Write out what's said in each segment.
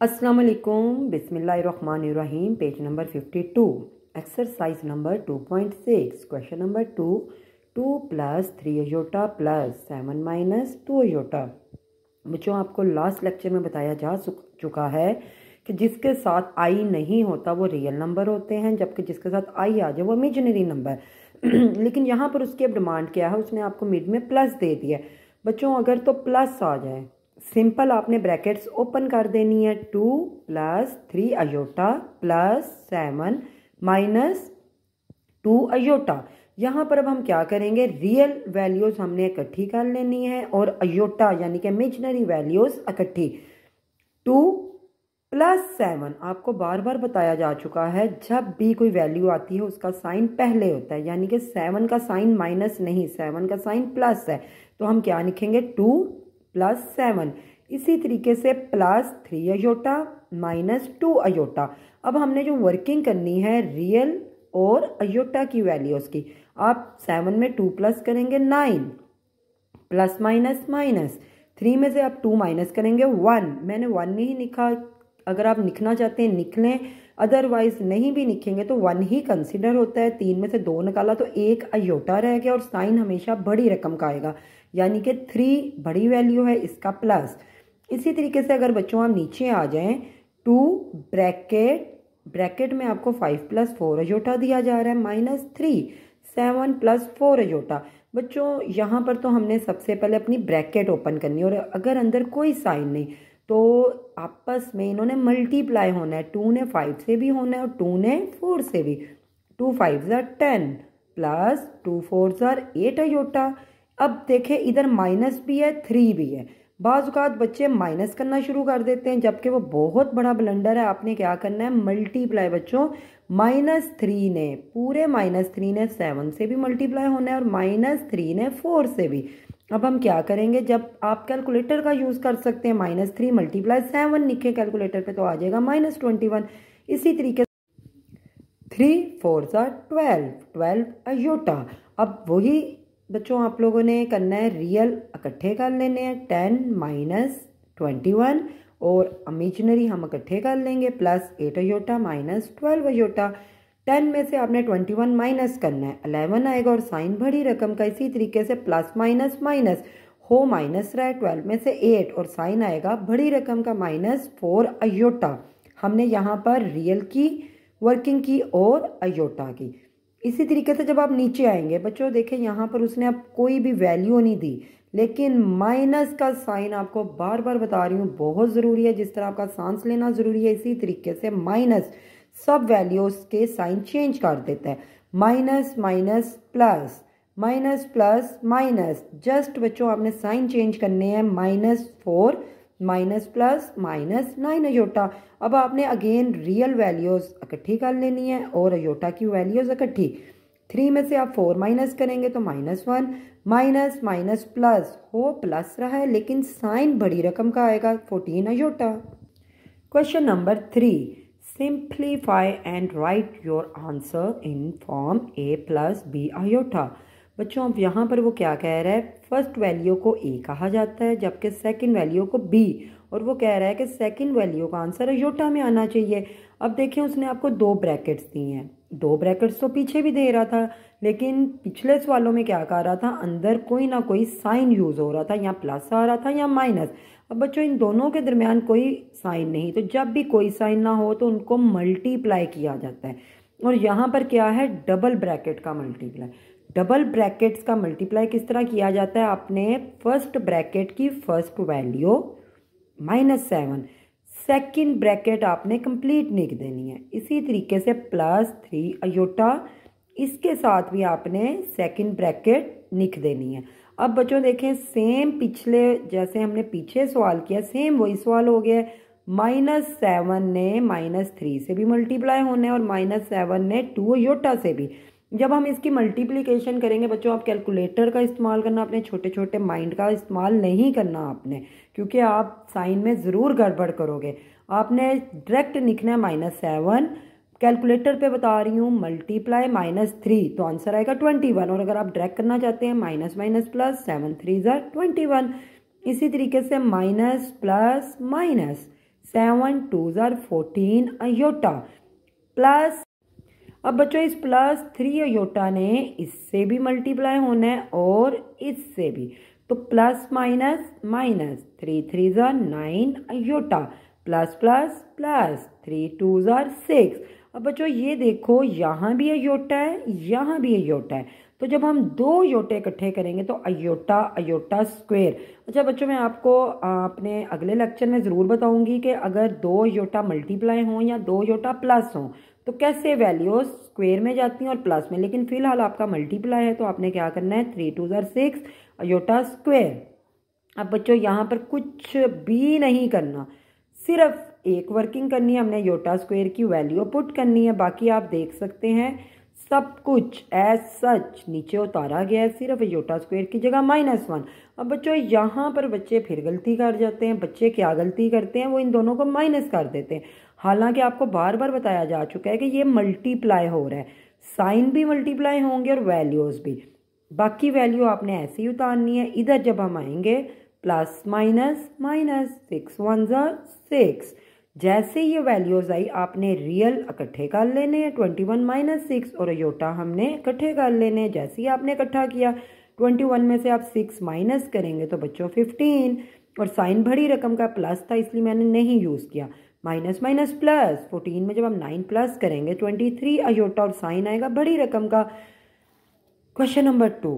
अस्सलाम वालेकुम, बिस्मिल्लाहिर्रहमानिर्रहीम। Page number 52, exercise number 2.6, question number 2, 2 + 3 iota + 7 - 2 iota. बच्चों, आपको लास्ट लेक्चर में बताया जा चुका है कि जिसके साथ आई नहीं होता वो रियल नंबर होते हैं, जबकि जिसके साथ आई आ जाए वो इमेजिनरी नंबर। लेकिन यहाँ पर उसकी अब डिमांड क्या है, उसने आपको मिड में प्लस दे दिया। बच्चों, अगर तो प्लस आ जाए, सिंपल आपने ब्रैकेट्स ओपन कर देनी है। 2 + 3 अयोटा + 7 - 2 अयोटा। यहाँ पर अब हम क्या करेंगे, रियल वैल्यूज़ हमने इकट्ठी कर लेनी है और अयोटा यानी कि इमेजिनरी वैल्यूज़ इकट्ठी। 2 + 7 आपको बार बार बताया जा चुका है, जब भी कोई वैल्यू आती है उसका साइन पहले होता है, यानी कि 7 का साइन माइनस नहीं, 7 का साइन प्लस है। तो हम क्या लिखेंगे, 2 + 7। इसी तरीके से +3 अयोटा -2 अयोटा। अब हमने जो वर्किंग करनी है रियल और अयोटा की वैल्यूज़ की, आप 7 में 2 प्लस करेंगे 9, प्लस माइनस माइनस, 3 में से आप 2 माइनस करेंगे 1। मैंने 1 नहीं लिखा, अगर आप लिखना चाहते हैं लिख लें, अदरवाइज नहीं भी लिखेंगे तो 1 ही कंसिडर होता है। 3 में से 2 निकाला तो 1 अयोटा रह गया और साइन हमेशा बड़ी रकम का आएगा, यानी कि 3 बड़ी वैल्यू है, इसका प्लस। इसी तरीके से अगर बच्चों आप नीचे आ जाएं, 2 ब्रैकेट में आपको 5 + 4 अयोटा दिया जा रहा है -3, 7 + 4 अयोटा। बच्चों, यहाँ पर तो हमने सबसे पहले अपनी ब्रैकेट ओपन करनी है और अगर अंदर कोई साइन नहीं तो आपस में इन्होंने मल्टीप्लाई होना है। 2 ने 5 से भी होना है और 2 ने 4 से भी। 2 5 = 10 + 2 4 = 8 अयोटा। अब देखें, इधर माइनस भी है 3 भी है। बाज़ औक़ात बच्चे माइनस करना शुरू कर देते हैं, जबकि वो बहुत बड़ा ब्लंडर है। आपने क्या करना है, मल्टीप्लाई। बच्चों, -3 ने, पूरे -3 ने 7 से भी मल्टीप्लाई होना है और -3 ने 4 से भी। अब हम क्या करेंगे, जब आप कैलकुलेटर का यूज़ कर सकते हैं, -3 × 7 लिखे कैलकुलेटर पे तो आ जाएगा -21। इसी तरीके से 3 4 = 12, 12 अयोटा। अब वही बच्चों आप लोगों ने करना है, रियल इकट्ठे कर लेने हैं, 10 - 21 और इमेजिनरी हम इकट्ठे कर लेंगे, +8 अयोटा -12 अयोटा। 10 में से आपने 21 माइनस करना है, 11 आएगा और साइन बड़ी रकम का। इसी तरीके से प्लस माइनस माइनस हो माइनस रहा है, 12 में से 8 और साइन आएगा बड़ी रकम का -4 अयोटा। हमने यहाँ पर रियल की वर्किंग की और अयोटा की। इसी तरीके से जब आप नीचे आएंगे बच्चों, देखें यहाँ पर उसने आप कोई भी वैल्यू नहीं दी, लेकिन माइनस का साइन आपको बार बार बता रही हूँ बहुत ज़रूरी है, जिस तरह आपका सांस लेना ज़रूरी है, इसी तरीके से माइनस सब वैल्यूज़ के साइन चेंज कर देता है। Minus minus plus, minus plus minus, just बच्चों आपने साइन चेंज करने हैं, -4 प्लस -9 अयोटा। अब आपने अगेन रियल वैल्यूज़ इकट्ठी कर लेनी है और अयोटा की वैल्यूज़ इकट्ठी। 3 में से आप 4 माइनस करेंगे तो -1, माइनस माइनस प्लस हो प्लस रहा है, लेकिन साइन बड़ी रकम का आएगा, 14 iota. Question number 3, simplify and write your answer in form a + b iota. बच्चों, अब यहाँ पर वो क्या कह रहा है, फर्स्ट वैल्यू को a कहा जाता है जबकि सेकंड वैल्यू को b, और वो कह रहा है कि सेकंड वैल्यू का आंसर अयोटा में आना चाहिए। अब देखें, उसने आपको 2 ब्रैकेट्स दी हैं, 2 ब्रैकेट्स तो पीछे भी दे रहा था, लेकिन पिछले सवालों में क्या कर रहा था, अंदर कोई ना कोई साइन यूज़ हो रहा था, या प्लस आ रहा था या माइनस। अब बच्चों, इन दोनों के दरमियान कोई साइन नहीं, तो जब भी कोई साइन ना हो तो उनको मल्टीप्लाई किया जाता है। और यहाँ पर क्या है, डबल ब्रैकेट का मल्टीप्लाई। डबल ब्रैकेट्स का मल्टीप्लाई किस तरह किया जाता है, आपने फर्स्ट ब्रैकेट की फर्स्ट वैल्यू -7, सेकंड ब्रैकेट आपने कंप्लीट लिख देनी है। इसी तरीके से +3 अयोटा, इसके साथ भी आपने सेकंड ब्रैकेट लिख देनी है। अब बच्चों देखें, सेम पिछले जैसे हमने पीछे सवाल किया, सेम वही सवाल हो गया है। -7 ने -3 से भी मल्टीप्लाई होना है और -7 ने 2 अयोटा से भी। जब हम इसकी मल्टीप्लिकेशन करेंगे बच्चों, आप कैलकुलेटर का इस्तेमाल करना, अपने छोटे छोटे माइंड का इस्तेमाल नहीं करना आपने, क्योंकि आप साइन में ज़रूर गड़बड़ करोगे। आपने डायरेक्ट लिखना है -7, कैलकुलेटर पे बता रही हूँ, मल्टीप्लाई -3 तो आंसर आएगा 21। और अगर आप डायरेक्ट करना चाहते हैं माइनस माइनस प्लस, 7 3 = 21। इसी तरीके से minus plus minus, 7 2s are 14 iota plus, अब बच्चों इस प्लस 3 अयोटा ने इससे भी मल्टीप्लाई होना है और इससे भी, तो plus minus minus, 3 3s are 9 iota plus plus plus, 3 2s are 6। अब बच्चों ये देखो यहाँ भी अयोटा है, यहाँ भी अयोटा है, तो जब हम दो अयोटे इकट्ठे करेंगे तो अयोटा अयोटा स्क्वायर। अच्छा बच्चों मैं आपको अपने अगले लेक्चर में ज़रूर बताऊंगी कि अगर दो अयोटा मल्टीप्लाई हों या दो अयोटा प्लस हों तो कैसे वैल्यूज स्क्वायर में जाती हैं और प्लस में, लेकिन फिलहाल आपका मल्टीप्लाई है तो आपने क्या करना है, 3 2s are 6 अयोटा स्क्वायर। अब बच्चों यहाँ पर कुछ भी नहीं करना, सिर्फ एक वर्किंग करनी है, हमने अयोटा स्क्वायर की वैल्यू पुट करनी है, बाकी आप देख सकते हैं सब कुछ एज सच नीचे उतारा गया है, सिर्फ अयोटा स्क्वायर की जगह -1। अब बच्चों यहाँ पर बच्चे फिर गलती कर जाते हैं, बच्चे क्या गलती करते हैं, वो इन दोनों को माइनस कर देते हैं, हालांकि आपको बार बार बताया जा चुका है कि ये मल्टीप्लाई हो रहा है, साइन भी मल्टीप्लाई होंगे और वैल्यूज भी, बाकी वैल्यू आपने ऐसे ही उतारनी है। इधर जब हम आएंगे plus minus minus, 6 1s are 6, जैसे ये वैल्यूज आई आपने रियल इकट्ठे कर लेने हैं, 21 - 6 और अयोटा हमने इकट्ठे कर लेने हैं। जैसे ही आपने इकट्ठा किया 21 में से आप 6 माइनस करेंगे तो बच्चों 15, और साइन बड़ी रकम का प्लस था इसलिए मैंने नहीं यूज़ किया, माइनस माइनस प्लस, 14 में जब हम 9 प्लस करेंगे 23 अयोटा और साइन आएगा बड़ी रकम का। क्वेश्चन नंबर 2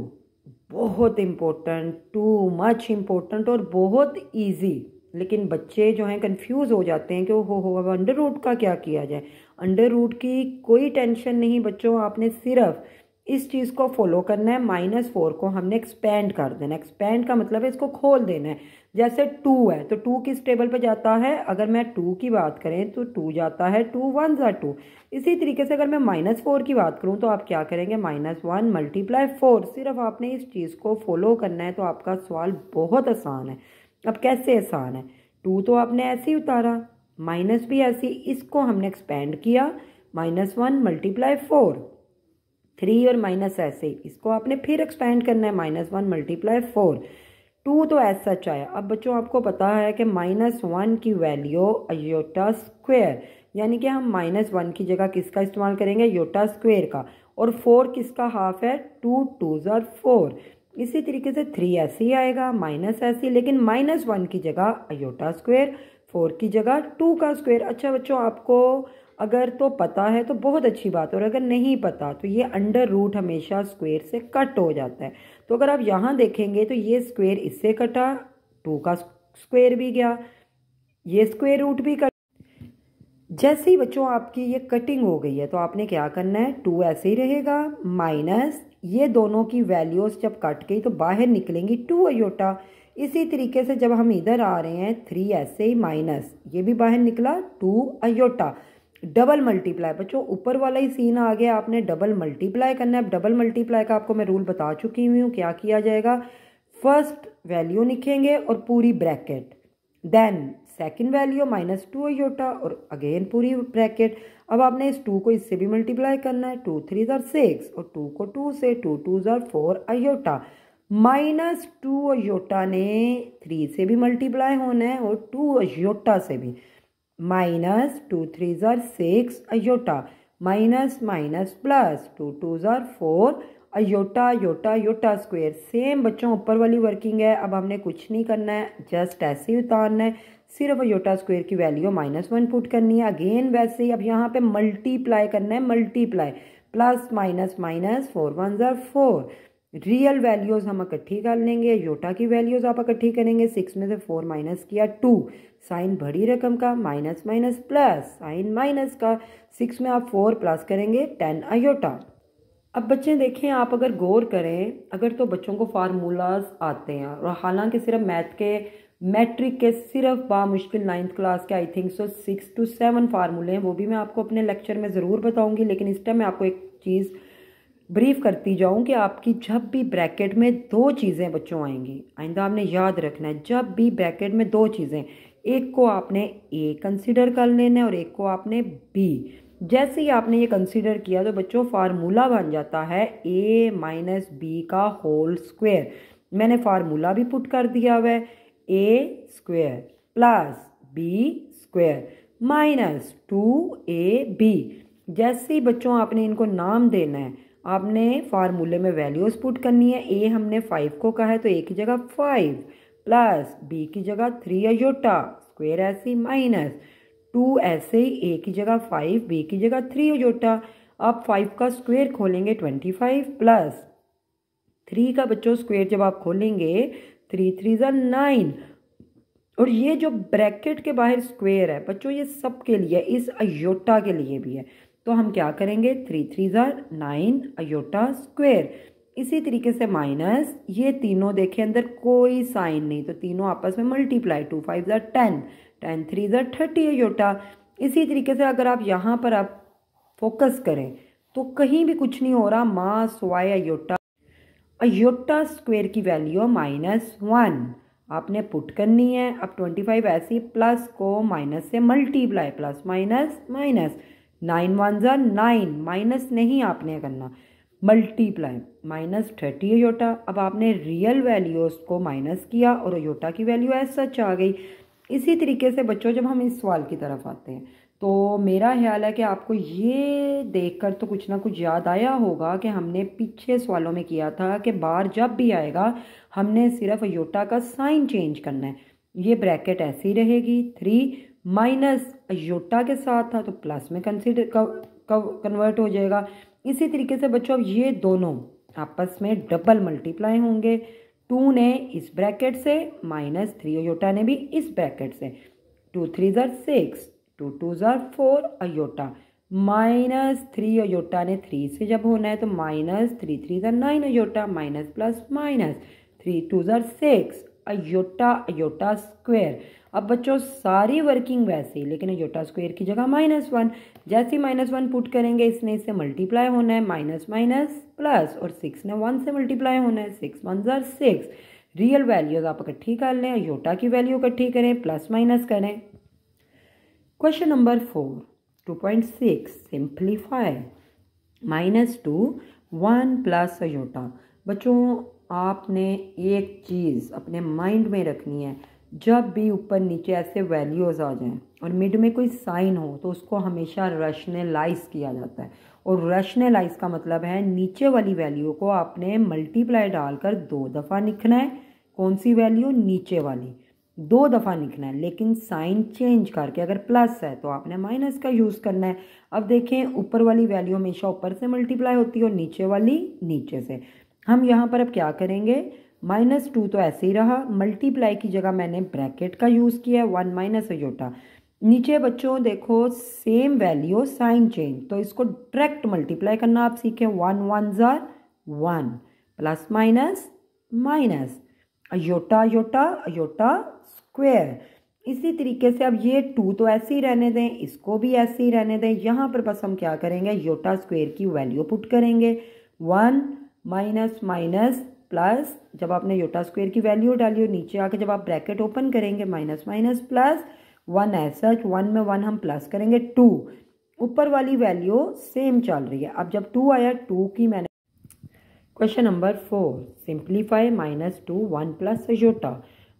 बहुत इम्पोर्टेंट, टू मच इम्पोर्टेंट और बहुत इजी, लेकिन बच्चे जो हैं कंफ्यूज हो जाते हैं कि हो अब अंडर रूट का क्या किया जाए। अंडर रूट की कोई टेंशन नहीं बच्चों, आपने सिर्फ इस चीज़ को फॉलो करना है, -4 को हमने एक्सपेंड कर देना, एक्सपेंड का मतलब है इसको खोल देना है। जैसे 2 है तो 2 किस टेबल पे जाता है, अगर मैं 2 की बात करें तो 2 जाता है 2 1s are 2। इसी तरीके से अगर मैं -4 की बात करूं तो आप क्या करेंगे, -1 × 4, सिर्फ आपने इस चीज़ को फॉलो करना है तो आपका सवाल बहुत आसान है। अब कैसे आसान है, 2 तो आपने ऐसे ही उतारा, माइनस भी ऐसे, इसको हमने एक्सपेंड किया, -1 × 4, 3 और माइनस ऐसे, इसको आपने फिर एक्सपेंड करना है, -1 × 4, 2 तो ऐसा सच आया। अब बच्चों आपको पता है कि -1 की वैल्यू अयोटा स्क्वायर, यानी कि हम -1 की जगह किसका इस्तेमाल करेंगे, अयोटा स्क्वायर का, और 4 किसका हाफ है, 2 2s are 4। इसी तरीके से 3 ऐसे ही आएगा, माइनस ऐसे, लेकिन -1 की जगह अयोटा स्क्वायर, 4 की जगह 2 का स्क्वायर। अच्छा बच्चों आपको अगर तो पता है तो बहुत अच्छी बात है, और अगर नहीं पता तो ये अंडर रूट हमेशा स्क्वायर से कट हो जाता है। तो अगर आप यहाँ देखेंगे तो ये स्क्वायर इससे कटा, 2 का स्क्वायर भी गया, ये स्क्वायर रूट भी कट। जैसे ही बच्चों आपकी ये कटिंग हो गई है तो आपने क्या करना है, 2 ऐसे ही रहेगा, माइनस ये दोनों की वैल्यूज जब कट गई तो बाहर निकलेंगी 2 अयोटा। इसी तरीके से जब हम इधर आ रहे हैं 3 ऐसे ही, माइनस ये भी बाहर निकला 2 अयोटा, डबल मल्टीप्लाई। बच्चों ऊपर वाला ही सीन आ गया, आपने डबल मल्टीप्लाई करना है। अब डबल मल्टीप्लाई का आपको मैं रूल बता चुकी हुई हूँ, क्या किया जाएगा, फर्स्ट वैल्यू लिखेंगे और पूरी bracket, then second value -2 iota और अगेन पूरी ब्रैकेट। अब आपने इस 2 को इससे भी मल्टीप्लाई करना है, 2 3s are 6 और 2 को 2 से, 2 2s are 4 अयोटा, -2 अयोटा ने 3 से भी मल्टीप्लाई होना है और 2 अयोटा से भी, -2 3s are 6 iota, minus minus plus, 2 2s are 4 iota iota iota square. Same बच्चों ऊपर वाली वर्किंग है, अब हमने कुछ नहीं करना है, जस्ट ऐसे ही उतारना है, सिर्फ अयोटा स्क्वायर की वैल्यू -1 पुट करनी है, अगेन वैसे ही। अब यहाँ पे मल्टीप्लाई करना है, multiply, plus minus minus, 4 1s are 4, real values हम इकट्ठी कर लेंगे, अयोटा की वैल्यूज आप इकट्ठी करेंगे, 6 में से 4 माइनस किया 2, साइन बड़ी रकम का, minus minus plus, sign minus का, 6 में आप 4 प्लस करेंगे 10 अयोटा। अब बच्चे देखें, आप अगर गौर करें, अगर तो बच्चों को फार्मूलाज आते हैं, और हालांकि सिर्फ मैथ के मैट्रिक के सिर्फ बामुश्किल 9th क्लास के आई थिंक सो 6 to 7 फार्मूले हैं, वो भी मैं आपको अपने लेक्चर में ज़रूर बताऊंगी, लेकिन इस टाइम मैं आपको एक चीज़ ब्रीफ करती जाऊं कि आपकी जब भी ब्रैकेट में दो चीज़ें बच्चों आएंगी, आइंदा आपने याद रखना है, जब भी ब्रैकेट में दो चीज़ें, एक को आपने ए कंसिडर कर लेना है और एक को आपने बी। जैसे ही आपने ये कंसीडर किया तो बच्चों फार्मूला बन जाता है a - b का होल स्क्वायर। मैंने फार्मूला भी पुट कर दिया हुआ है, a² + b² square minus 2ab। जैसे ही बच्चों आपने इनको नाम देना है, आपने फार्मूले में वैल्यूज पुट करनी है। ए हमने 5 को कहा है तो ए की जगह 5 प्लस बी की जगह 3 अयोटा स्क्वायर ऐसे माइनस 2 ऐसे ही ए की जगह 5 बी की जगह 3 अयोटा। आप 5 का स्क्वायर खोलेंगे 25 प्लस 3 का बच्चों स्क्वायर जब आप खोलेंगे 3 3 ज़ा 9। और ये जो ब्रैकेट के बाहर स्क्वायर है बच्चों ये सब के लिए, इस अयोटा के लिए भी है। तो हम क्या करेंगे 3 3 ज़ा 9 अयोटा स्क्वायर। इसी तरीके से माइनस ये तीनों देखें अंदर कोई साइन नहीं तो तीनों आपस में मल्टीप्लाई 2 5 ज़ा 10 10 3 ज़ा 30 अयोटा। इसी तरीके से अगर आप यहाँ पर आप फोकस करें तो कहीं भी कुछ नहीं हो रहा, मास वाई अयोटा। अयोटा स्क्वायर की वैल्यू -1 आपने पुट करनी है। अब 25 ऐसी प्लस को माइनस से मल्टीप्लाई प्लस माइनस माइनस 9 1 ज़ा 9 माइनस नहीं आपने करना मल्टीप्लाई -30 अयोटा। अब आपने रियल वैल्यूज को माइनस किया और अयोटा की वैल्यू एज सच आ गई। इसी तरीके से बच्चों जब हम इस सवाल की तरफ आते हैं तो मेरा ख्याल है कि आपको ये देखकर तो कुछ ना कुछ याद आया होगा कि हमने पीछे सवालों में किया था कि बार जब भी आएगा हमने सिर्फ अयोटा का साइन चेंज करना है। ये ब्रैकेट ऐसी रहेगी 3 माइनस अयोटा के साथ था तो प्लस में कन्वर्ट हो जाएगा। इसी तरीके से बच्चों अब ये दोनों आपस में डबल मल्टीप्लाई होंगे। 2 ने इस ब्रैकेट से -3 अयोटा ने भी इस ब्रैकेट से 2 3 ज़ा 6 2 2 ज़ा 4 अयोटा -3 अयोटा ने 3 से जब होना है तो -3 3 ज़ा 9 अयोटा माइनस प्लस माइनस 3 2 ज़ा 6 अयोटा अयोटा स्क्वायर। अब बच्चों सारी वर्किंग वैसे ही लेकिन अयोटा स्क्वायर की जगह -1। जैसे ही -1 पुट करेंगे इसने इससे मल्टीप्लाई होना है माइनस माइनस प्लस और 6 ने 1 से मल्टीप्लाई होना है 6 1 ज़ा 6। रियल वैल्यूज आप इकट्ठी कर लें, अयोटा की वैल्यू इकट्ठी करें प्लस माइनस करें। Question number 4 2.6 simplify -2 1 plus iota. बच्चों आपने एक चीज़ अपने माइंड में रखनी है, जब भी ऊपर नीचे ऐसे वैल्यूज़ आ जाएं और मिड में कोई साइन हो तो उसको हमेशा रैशनलाइज किया जाता है। और रैशनलाइज का मतलब है नीचे वाली वैल्यू को आपने मल्टीप्लाई डालकर 2 दफ़ा लिखना है। कौन सी वैल्यू? नीचे वाली 2 दफ़ा लिखना है, लेकिन साइन चेंज करके अगर प्लस है तो आपने माइनस का यूज़ करना है। अब देखें ऊपर वाली वैल्यू हमेशा ऊपर से मल्टीप्लाई होती है और नीचे वाली नीचे से। हम यहाँ पर अब क्या करेंगे -2 तो ऐसे ही रहा, मल्टीप्लाई की जगह मैंने ब्रैकेट का यूज़ किया 1 माइनस अयोटा। नीचे बच्चों देखो सेम वैल्यू साइन चेंज तो इसको डायरेक्ट मल्टीप्लाई करना आप सीखें 1 1 ज़ा 1 plus minus minus iota iota iota square. इसी तरीके से अब ये 2 तो ऐसे ही रहने दें, इसको भी ऐसे ही रहने दें। यहाँ पर बस हम क्या करेंगे अयोटा स्क्वायर की वैल्यू पुट करेंगे 1 माइनस माइनस प्लस, जब आपने अयोटा स्क्वायर की वैल्यू डाली और नीचे आके जब आप ब्रैकेट ओपन करेंगे माइनस माइनस प्लस 1 ऐसा 1 में 1 हम प्लस करेंगे 2। ऊपर वाली वैल्यू सेम चल रही है। अब जब 2 आया 2 की मैंने question number 4 simplify -2 1 plus iota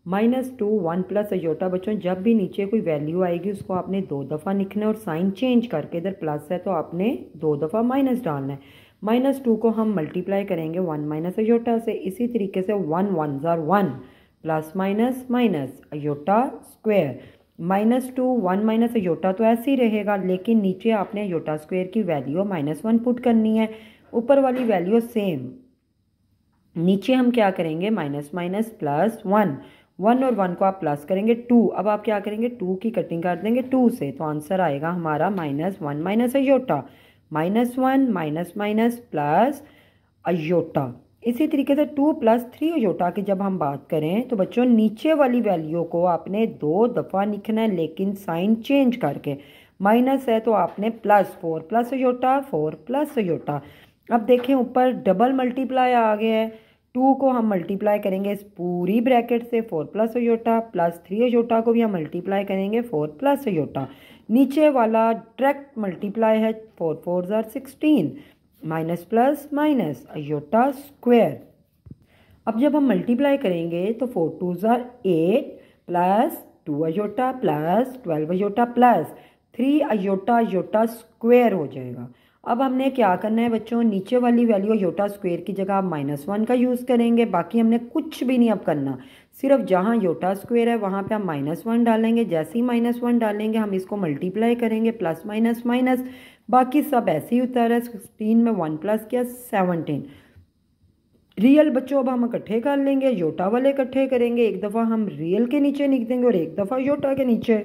-2 1 plus iota. बच्चों जब भी नीचे कोई वैल्यू आएगी उसको आपने 2 दफ़ा लिखना है और साइन चेंज करके इधर प्लस है तो आपने 2 दफ़ा माइनस डालना है। -2 को हम मल्टीप्लाई करेंगे 1 माइनस अयोटा से। इसी तरीके से 1 1 ज़ा 1 plus minus minus aorta square. -2 1 minus iota तो ऐसे ही रहेगा, लेकिन नीचे आपने अयोटा स्क्वायर की वैल्यू -1 पुट करनी है, ऊपर वाली वैल्यू सेम। नीचे हम क्या करेंगे माइनस माइनस प्लस 1 1 और 1 को आप प्लस करेंगे 2। अब आप क्या करेंगे 2 की कटिंग कर देंगे 2 से तो आंसर आएगा हमारा -1 minus iota -1 minus minus plus iota. इसी तरीके से 2 प्लस 3 अयोटा की जब हम बात करें तो बच्चों नीचे वाली वैल्यू को आपने 2 दफ़ा लिखना है, लेकिन साइन चेंज करके। माइनस है तो आपने plus 4 plus iota 4 plus iota. अब देखें ऊपर डबल मल्टीप्लाई आ गया है, 2 को हम मल्टीप्लाई करेंगे इस पूरी ब्रैकेट से 4 प्लस अयोटा प्लस 3 अयोटा को भी हम मल्टीप्लाई करेंगे 4 प्लस अयोटा। नीचे वाला डायरेक्ट मल्टीप्लाई है 4 4 ज़ा 16 minus plus minus iota square. अब जब हम मल्टीप्लाई करेंगे तो 4 2 ज़ा 8 plus 2 iota plus 12 iota plus 3 iota iota square हो जाएगा। अब हमने क्या करना है बच्चों, नीचे वाली वैल्यू योटा स्क्वायर की जगह आप -1 का यूज़ करेंगे। बाकी हमने कुछ भी नहीं अब करना, सिर्फ जहाँ योटा स्क्वायर है वहाँ पे हम -1 डालेंगे। जैसे ही -1 डालेंगे हम इसको मल्टीप्लाई करेंगे, प्लस माइनस माइनस, बाकी सब ऐसे ही उतर है। 16 में 1 प्लस किया 17। रियल बच्चों अब हम इकट्ठे कर लेंगे, योटा वाले इकट्ठे करेंगे। एक दफ़ा हम रियल के नीचे लिख देंगे और एक दफ़ा योटा के नीचे।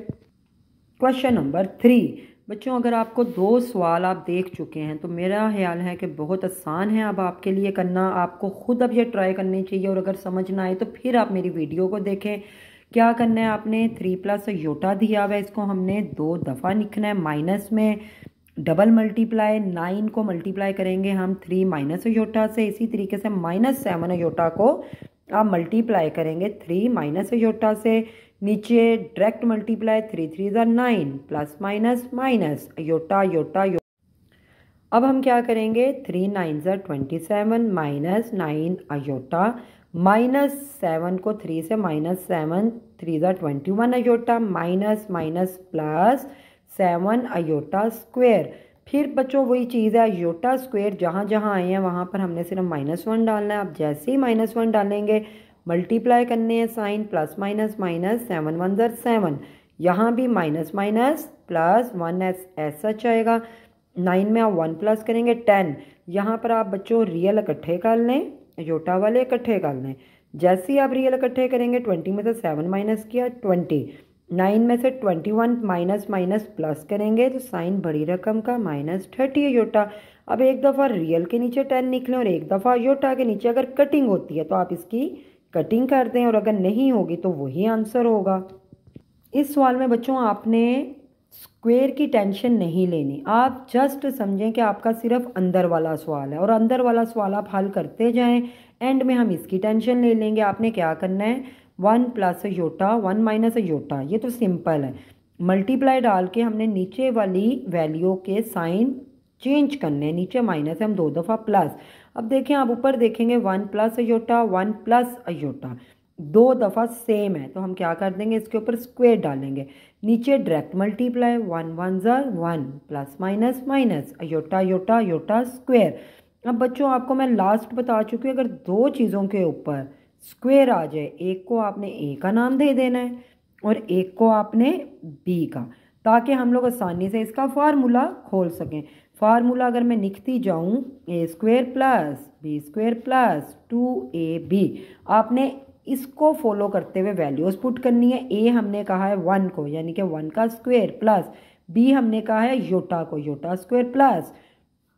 क्वेश्चन नंबर 3 बच्चों, अगर आपको 2 सवाल आप देख चुके हैं तो मेरा ख्याल है कि बहुत आसान है अब आपके लिए करना। आपको खुद अब ये ट्राई करनी चाहिए और अगर समझ ना आए तो फिर आप मेरी वीडियो को देखें। क्या करना है आपने, 3 प्लस योटा दिया हुआ है, इसको हमने 2 दफ़ा लिखना है। माइनस में डबल मल्टीप्लाई, 9 को मल्टीप्लाई करेंगे हम 3 माइनस योटा से। इसी तरीके से -7 योटा को आप मल्टीप्लाई करेंगे 3 माइनस योटा से। नीचे direct multiply, 3 3 9 plus minus minus iota iota. अब हम क्या करेंगे, 3 9 27 माइनस 9 अयोटा -7 को 3 से -7 3 21 iota minus minus plus 7 iota square. फिर बच्चों वही चीज़ है, अयोटा स्क्वायर जहाँ जहाँ आए हैं वहाँ पर हमने सिर्फ -1 डालना है। अब जैसे ही -1 डालेंगे मल्टीप्लाई करने हैं साइन, प्लस माइनस माइनस 7 1 7, यहाँ भी माइनस माइनस प्लस 1 ऐसा आएगा। 9 में आप 1 प्लस करेंगे 10। यहाँ पर आप बच्चों रियल इकट्ठे कर लें, योटा वाले इकट्ठे कर लें। जैसे ही आप रियल इकट्ठे करेंगे 20 में से 7 माइनस किया 20, 9 में से 21 माइनस माइनस प्लस करेंगे तो साइन बड़ी रकम का -30 योटा। अब एक दफ़ा रियल के नीचे 10 निकलें और एक दफ़ा योटा के नीचे अगर कटिंग होती है तो आप इसकी कटिंग कर दें और अगर नहीं होगी तो वही आंसर होगा। इस सवाल में बच्चों आपने स्क्वायर की टेंशन नहीं लेनी, आप जस्ट समझें कि आपका सिर्फ अंदर वाला सवाल है और अंदर वाला सवाल आप हल करते जाएं। एंड में हम इसकी टेंशन ले लेंगे। आपने क्या करना है, 1 प्लस योटा 1 माइनस योटा, ये तो सिंपल है। मल्टीप्लाई डाल के हमने नीचे वाली वैल्यू के साइन चेंज करने हैं। नीचे माइनस है, हम 2 दफ़ा प्लस। अब देखें, आप ऊपर देखेंगे 1 प्लस अयोटा 1 प्लस अयोटा 2 दफ़ा सेम है तो हम क्या कर देंगे, इसके ऊपर स्क्वायर डालेंगे। नीचे direct multiply, 1 1 1 plus minus minus iota iota iota square. अब बच्चों आपको मैं लास्ट बता चुकी हूँ, अगर 2 चीज़ों के ऊपर स्क्वायर आ जाए, एक को आपने ए का नाम दे देना है और एक को आपने बी का, ताकि हम लोग आसानी से इसका फार्मूला खोल सकें। फार्मूला अगर मैं लिखती जाऊं, A square plus B square plus 2ab, आपने इसको फॉलो करते हुए वैल्यूज पुट करनी है। ए हमने कहा है 1 को, यानी कि 1 का स्क्वायर, प्लस बी हमने कहा है योटा को, योटा स्क्वायर प्लस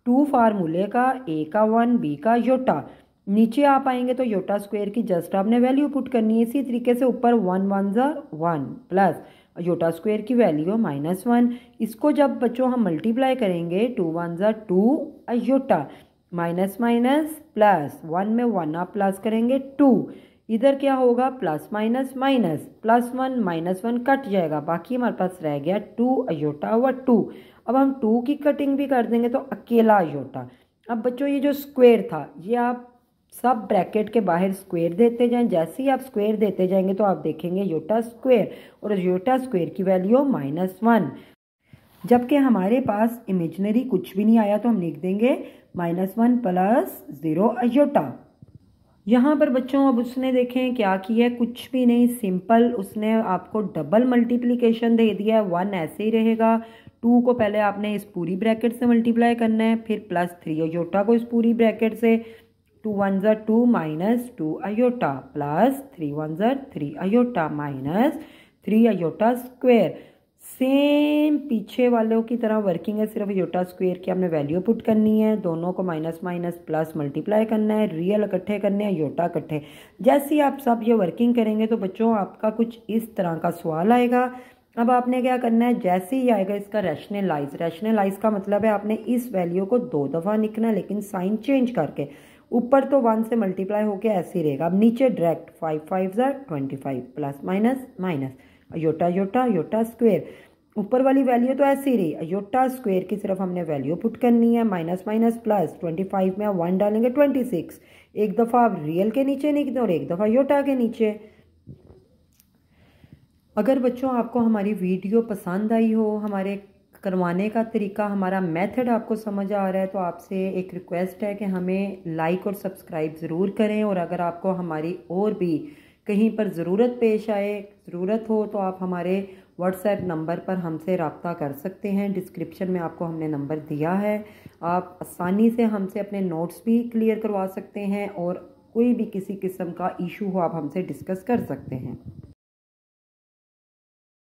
2 फार्मूले का, ए का 1 बी का योटा। नीचे आप आएंगे तो योटा स्क्वायर की जस्ट आपने वैल्यू पुट करनी है। इसी तरीके से ऊपर 1 1 1 प्लस योटा स्क्वायर की वैल्यू -1। इसको जब बच्चों हम मल्टीप्लाई करेंगे 2 1 2 अयोटा माइनस माइनस प्लस 1 में 1 आप प्लस करेंगे 2, इधर क्या होगा प्लस माइनस माइनस, +1 -1 कट जाएगा, बाकी हमारे पास रह गया 2 अयोटा व 2। अब हम 2 की कटिंग भी कर देंगे तो अकेला अयोटा। अब बच्चों ये जो स्क्वायर था ये आप सब ब्रैकेट के बाहर स्क्वायर देते जाएं। जैसे ही आप स्क्वायर देते जाएंगे तो आप देखेंगे योटा स्क्वायर, और योटा स्क्वायर की वैल्यू -1। जबकि हमारे पास इमेजिनरी कुछ भी नहीं आया तो हम लिख देंगे -1 प्लस 0 अयोटा। यहाँ पर बच्चों अब उसने देखें क्या किया है, कुछ भी नहीं, सिंपल उसने आपको डबल मल्टीप्लिकेशन दे दिया है। 1 ऐसे ही रहेगा, 2 को पहले आपने इस पूरी ब्रैकेट से मल्टीप्लाई करना है, फिर +3 अयोटा को इस पूरी ब्रैकेट से, 2 1 2 minus 2 iota plus 3 1 3 iota minus 3 iota square. Same पीछे वालों की तरह वर्किंग है, सिर्फ योटा स्क्वायर की हमने वैल्यू पुट करनी है। दोनों को माइनस माइनस प्लस मल्टीप्लाई करना है, रियल इकट्ठे करने हैं, योटा इकट्ठे। जैसे ही आप सब ये वर्किंग करेंगे तो बच्चों आपका कुछ इस तरह का सवाल आएगा। अब आपने क्या करना है, जैसे ही आएगा इसका रैशनलाइज। रैशनलाइज का मतलब है आपने इस वैल्यू को 2 दफ़ा लिखना है, लेकिन साइन चेंज करके। ऊपर तो 1 से मल्टीप्लाई होके ऐसे ही रहेगा। अब नीचे direct 5 5 25 plus minus minus iota iota iota square. ऊपर वाली वैल्यू तो ऐसी रही, अयोटा स्क्वायर की सिर्फ हमने वैल्यू पुट करनी है। माइनस माइनस प्लस 25 में 1 डालेंगे 26। एक दफ़ा आप रियल के नीचे लिख दें और एक दफ़ा योटा के नीचे। अगर बच्चों आपको हमारी वीडियो पसंद आई हो, हमारे करवाने का तरीका, हमारा मेथड आपको समझ आ रहा है, तो आपसे एक रिक्वेस्ट है कि हमें लाइक और सब्सक्राइब ज़रूर करें। और अगर आपको हमारी और भी कहीं पर ज़रूरत पेश आए, ज़रूरत हो, तो आप हमारे व्हाट्सएप नंबर पर हमसे रब्ता कर सकते हैं। डिस्क्रिप्शन में आपको हमने नंबर दिया है। आप आसानी से हमसे अपने नोट्स भी क्लियर करवा सकते हैं और कोई भी किसी किस्म का इशू हो आप हमसे डिस्कस कर सकते हैं।